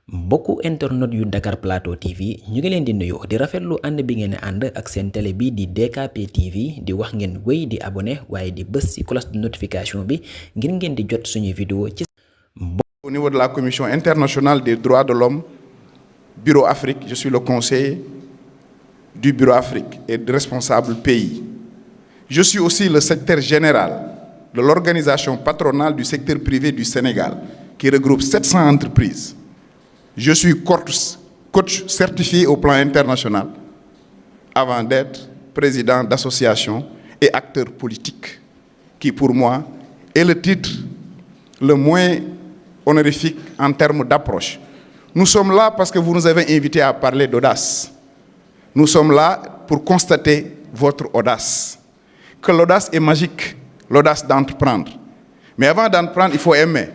mbokku internet yu Dakar Plateau TV ñu ngi leen di nuyu di rafetlu ànd bi ngeen ànd ak seen télé bi di DKP TV di wax ngeen wéy di abonné waaye di bës ci cloche de notification bi ngir ngeen di jot suñu vidéo ci. Au niveau de la Commission internationale des droits de l'homme, Bureau Afrique, je suis le conseiller du Bureau Afrique et responsable pays. Je suis aussi le secrétaire général de l'organisation patronale du secteur privé du Sénégal, qui regroupe 700 entreprises. Je suis coach certifié au plan international, avant d'être président d'association et acteur politique, qui pour moi est le titre le moins honorifique en termes d'approche. Nous sommes là parce que vous nous avez invités à parler d'audace. Nous sommes là pour constater votre audace. Que l'audace est magique, l'audace d'entreprendre. Mais avant d'entreprendre, il faut aimer.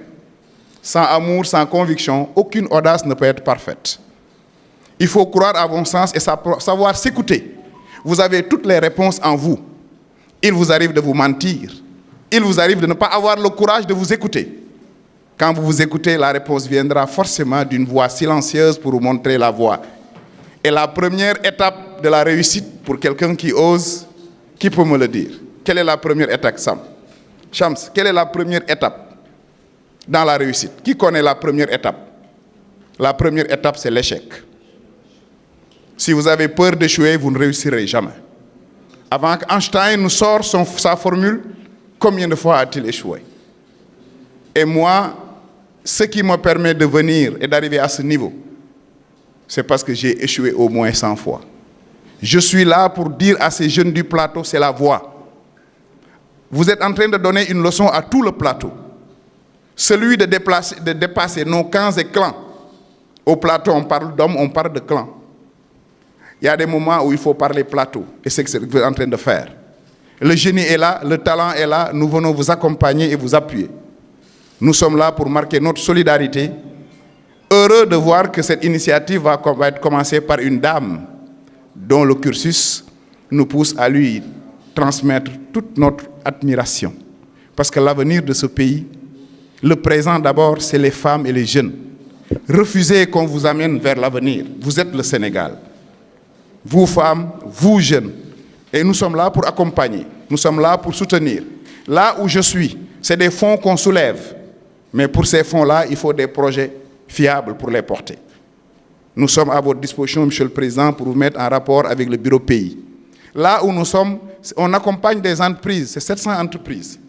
Sans amour, sans conviction, aucune audace ne peut être parfaite. Il faut croire à bon sens et savoir s'écouter. Vous avez toutes les réponses en vous. Il vous arrive de vous mentir. Il vous arrive de ne pas avoir le courage de vous écouter. Quand vous vous écoutez, la réponse viendra forcément d'une voix silencieuse pour vous montrer la voie. Et la première étape de la réussite pour quelqu'un qui ose, qui peut me le dire? Quelle est la première étape, Sam? Shams, quelle est la première étape dans la réussite? Qui connaît la première étape? La première étape, c'est l'échec. Si vous avez peur d'échouer, vous ne réussirez jamais. Avant qu'Einstein nous sorte sa formule, combien de fois a-t-il échoué? Et moi, ce qui me permet de venir et d'arriver à ce niveau, c'est parce que j'ai échoué au moins 100 fois. Je suis là pour dire à ces jeunes du plateau, c'est la voie. Vous êtes en train de donner une leçon à tout le plateau. Celui de dépasser nos camps et clans. Au plateau, on parle d'hommes, on parle de clans. Il y a des moments où il faut parler plateau, et c'est ce que vous êtes en train de faire. Le génie est là, le talent est là, nous venons vous accompagner et vous appuyer. Nous sommes là pour marquer notre solidarité. Heureux de voir que cette initiative va être commencée par une dame dont le cursus nous pousse à lui transmettre toute notre admiration. Parce que l'avenir de ce pays, le présent d'abord, c'est les femmes et les jeunes. Refusez qu'on vous amène vers l'avenir. Vous êtes le Sénégal. Vous femmes, vous jeunes. Et nous sommes là pour accompagner. Nous sommes là pour soutenir. Là où je suis, c'est des fonds qu'on soulève. Mais pour ces fonds-là, il faut des projets fiables pour les porter. Nous sommes à votre disposition, Monsieur le Président, pour vous mettre en rapport avec le Bureau pays. Là où nous sommes, on accompagne des entreprises, c'est 700 entreprises.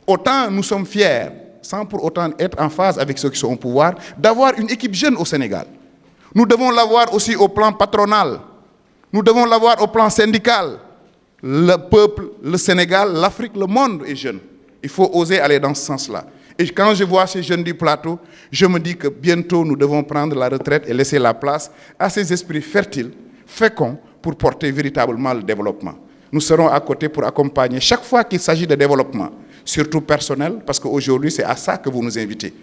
Autant nous sommes fiers, sans pour autant être en phase avec ceux qui sont au pouvoir, d'avoir une équipe jeune au Sénégal. Nous devons l'avoir aussi au plan patronal. Nous devons l'avoir au plan syndical. Le peuple, le Sénégal, l'Afrique, le monde est jeune. Il faut oser aller dans ce sens-là. Et quand je vois ces jeunes du plateau, je me dis que bientôt nous devons prendre la retraite et laisser la place à ces esprits fertiles, féconds, pour porter véritablement le développement. Nous serons à côté pour accompagner chaque fois qu'il s'agit de développement, surtout personnel, parce qu'aujourd'hui c'est à ça que vous nous invitez.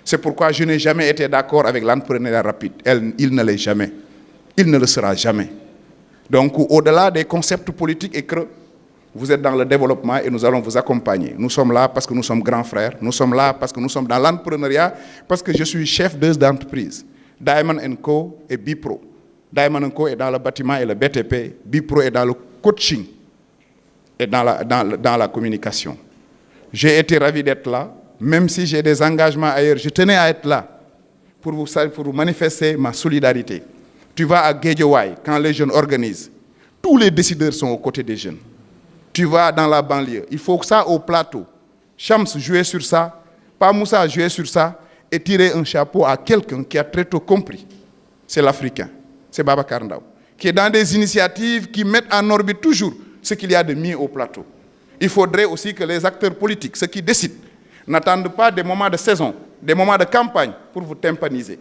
C'est pourquoi je n'ai jamais été d'accord avec l'entrepreneuriat rapide. Il ne l'est jamais. Il ne le sera jamais. Donc au-delà des concepts politiques et creux, vous êtes dans le développement et nous allons vous accompagner. Nous sommes là parce que nous sommes grands frères. Nous sommes là parce que nous sommes dans l'entrepreneuriat, parce que je suis chef d'entreprise. Diamond & Co et Bipro. Diamond & Co est dans le bâtiment et le BTP. Bipro est dans le coaching et dans la communication. J'ai été ravi d'être là. Même si j'ai des engagements ailleurs, je tenais à être là pour vous manifester ma solidarité. Tu vas à Guédiawaye, quand les jeunes organisent. Tous les décideurs sont aux côtés des jeunes. Tu vas dans la banlieue, il faut que ça au plateau. Shams jouer sur ça, Pa Moussa jouer sur ça et tirer un chapeau à quelqu'un qui a très tôt compris. C'est l'Africain, c'est Babacar Ndao, qui est dans des initiatives qui mettent en orbite toujours ce qu'il y a de mieux au plateau. Il faudrait aussi que les acteurs politiques, ceux qui décident, n'attendent pas des moments de saison, des moments de campagne pour vous tympaniser.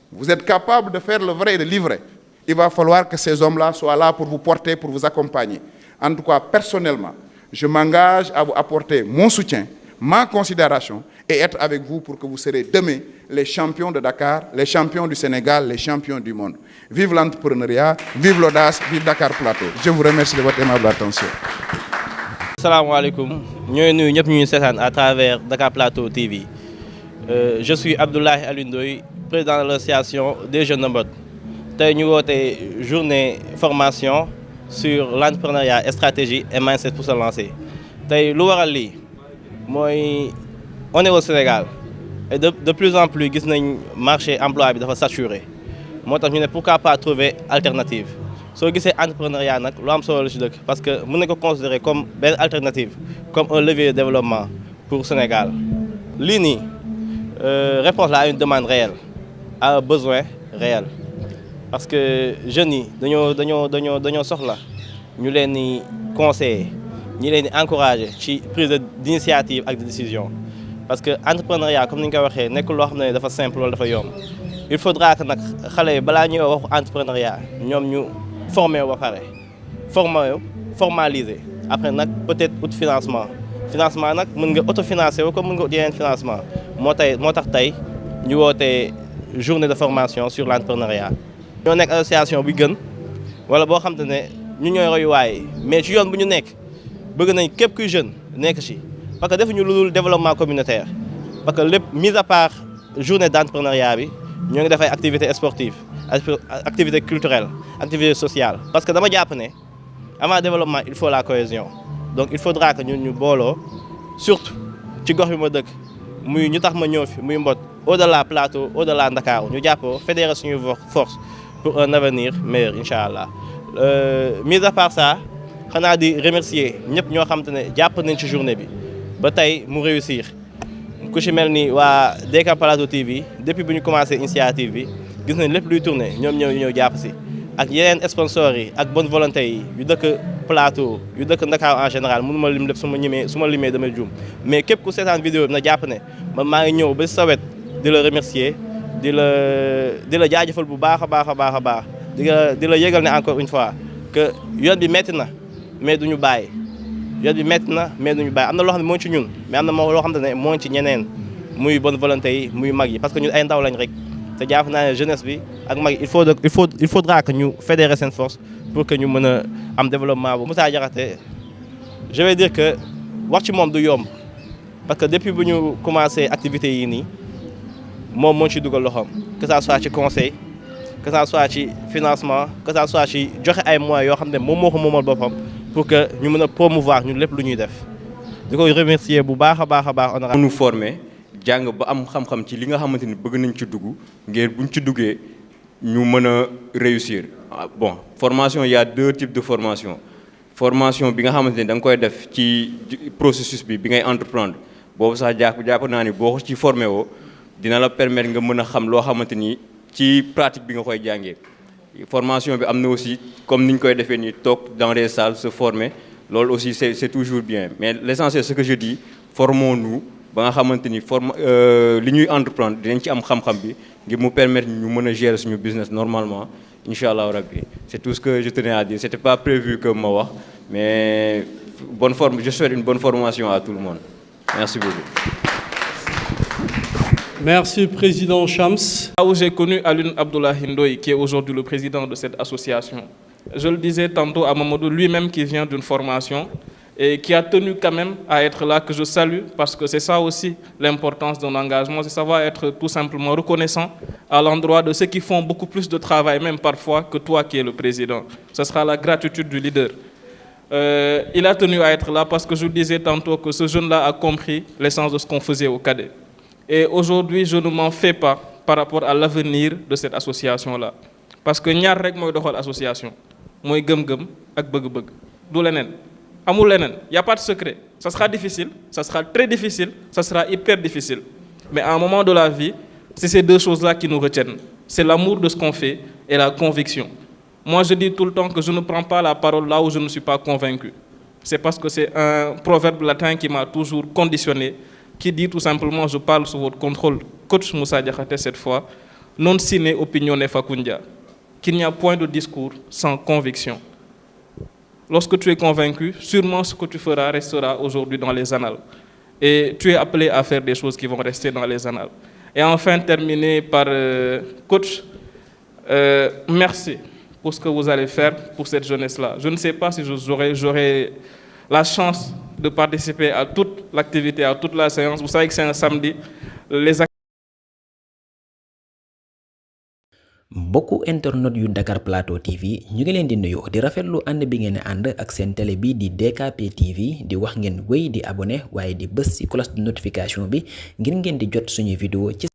Vous êtes capable de faire le vrai et de livrer. Il va falloir que ces hommes-là soient là pour vous porter, pour vous accompagner. En tout cas, personnellement, je m'engage à vous apporter mon soutien, ma considération et être avec vous pour que vous serez demain les champions de Dakar, les champions du Sénégal, les champions du monde. Vive l'entrepreneuriat, vive l'audace, vive Dakar Plateau. Je vous remercie de votre aimable attention. Salam alaikum. Nous sommes à travers Dakar Plateau TV. Je suis Abdoulaye Alioune Ndoye, président de l'association des jeunes de Mbot. Tey ñu woote journée formation sur l'entrepreneuriat et stratégie et mindset pour se lancer. Tey lu waral lii mooy on est au Sénégal et de plus en plus gis nañ marché emploi bi dafa saturé moo tax ñu ne pourquoi pas trouver alternative soo gisee entrepreneuriat nag lu am solo la ci dëkk parce que mën nañ ko considérer comme benn alternative comme un levier de développement pour Sénégal. lii nii réponse la à une demande réelle à un besoin réel parce que jeunes yi dañoo soxla ñu leen di conseiller ñi leen di encourager ci prise d'initiative ak de décision parce que entrepreneuriat comme ni ñu ko waxee nekkul loo xam ne dafa simple wala dafa yomb il faudra que nag xale yi balaa ñuy waxu entrepreneuriat ñoom ñu formé wu ba pare formaliser après nag peut-être ut financement nag mën nga autofinancer wu comme mën nga ut yeneen financement moo tax tey ñu woote journée de formation sur l'entrepreneuriat. ñoo nekk association bi gën wala boo xam te ne ñu ñooy royuwaay mais ci yoon bu ñu nekk bëgg nañ képp kuy jeune nekk ci parce que defuñu lu dul développement communautaire parce que lépp mis à part journée d'entrepreneuriat bi ñoo ngi def ay activités sportives activités culturelles activités sociales parce que dama jàpp ne avant développement il faut la cohésion donc il faudra que ñun ñu booloo surtout ci gox bi ma dëkk muy ñu tax ma ñëw fi muy Mbot au-delà Plateau au-delà Ndakaaru ñu jàppoo fédérer suñu force pour un avenir meilleur incha allah mis à part ça xanaa di remercier ñëpp ñoo xam te ne jàpp nañ ci journée bi ba tey mu réussir ku ci mel ni waa DK Plateau TV depuis bu ñu commencé initiative bi gis nañ lépp luy tourner ñoom ñëw jàpp si ak yeneen sponsors yi ak bonne volonté yi yu dëkk Plateau yu dëkk Ndakaaru en général mënu ma lim lépp su ma limee damay juum mais képp ku seetaan vidéo bi na jàpp ne man maa ngi ñëw ba sa wet di la remercier di la jaajëfal bu baax a baax di la yëgal ne encore une fois que yoon bi metti na mais duñu bàyyi am na loo xam ne moo ci ñun mais am na loo xam ne moo ci ñeneen muy bonne volonté yi muy mag yi parce que ñun ay ndaw lañ rek te jàpp naa ne jeunesse bi ak mag yi il faudra que ñu fédérer seen force pour que ñu mën a am développement bu Moussa Diakhaté je vais dire que wax ci moom du yomb parce que depuis bu ñu commencé activités yi nii moom moo ci dugal loxoom que ça soit ci conseil que ça soit ci financement que ça soit ci joxe ay moyens yoo xam ne moom moo ko moomal boppam pour que ñu mën a promouvoir ñun lépp lu ñuy def di ko remercier bu baax a baax honorable ñu formé jàng ba am xam-xam ci li nga xamante ni bëgg nañ ci dugg ngir buñ ci duggee ñu mën a réussir. Bon, formation, il y a deux types de formation bi nga xamante ni da nga koy def ci processus bi ngay entreprendre boobu sax jàpp naa ni boo ko ci formé woo dina la permettre nga mën a xam loo xamante ni ci pratique bi nga koy jàngee. Formation bi am na aussi comme ni ñu koy defee nii toog dans des salles se former loolu aussi c'est toujours bien mais l'essentiel ce que je dis formons-nous ba nga xamante ni li ñuy entreprendre dinañ ci am xam-xam bi ngir mu permettre ñu mën a gérer suñu business normalement inch'Allah rabbi. C'est tout ce que je tenais à dire. C'était pas prévu que ma wax mais je souhaite une bonne formation à tout le monde. Merci beaucoup. Merci, Président Shams. Là où j'ai connu Alioune Abdoulaye Ndoye, qui est aujourd'hui le président de cette association. Je le disais tantôt à Mamadou, lui-même qui vient d'une formation et qui a tenu quand même à être là, que je salue, parce que c'est ça aussi l'importance d'un engagement, c'est savoir être tout simplement reconnaissant à l'endroit de ceux qui font beaucoup plus de travail, même parfois, que toi qui es le président. Ce sera la gratitude du leader. Il a tenu à être là parce que je le disais tantôt que ce jeune-là a compris l'essence de ce qu'on faisait au cadet. Et aujourd'hui, je ne m'en fais pas par rapport à l'avenir de cette association-là. Parce que ñaar rek mooy doxal association mooy gëm-gëm ak bëgg-bëgg du leneen amul leneen y a pas de secret. Ça sera difficile, ça sera très difficile, ça sera hyper difficile. Mais à un moment de la vie, c'est ces deux choses-là qui nous retiennent. C'est l'amour de ce qu'on fait et la conviction. Moi, je dis tout le temps que je ne prends pas la parole là où je ne suis pas convaincu. C'est parce que c'est un proverbe latin qui m'a toujours conditionné, qui dit tout simplement, je parle sous votre contrôle, coach Moussa Diakhaté cette fois, non sine opinione facundia, qu'il n'y a point de discours sans conviction. Lorsque tu es convaincu, sûrement ce que tu feras restera aujourd'hui dans les annales. Et tu es appelé à faire des choses qui vont rester dans les annales. Et enfin, terminer par coach, merci pour ce que vous allez faire pour cette jeunesse-là. Je ne sais pas si j'aurai la chance de participer à toute l'activité, à toute la séance. Vous savez que c'est un samedi. Les mbokku internet yu Dakar Plateau TV ñu ngi leen di nuyu di rafetlu ànd bi ngeen ànd ak seen télé bi di DKP TV di wax ngeen wéy di abonné waaye di bës ci cloche de notification bi ngir ngeen di jot suñuy vidéo ci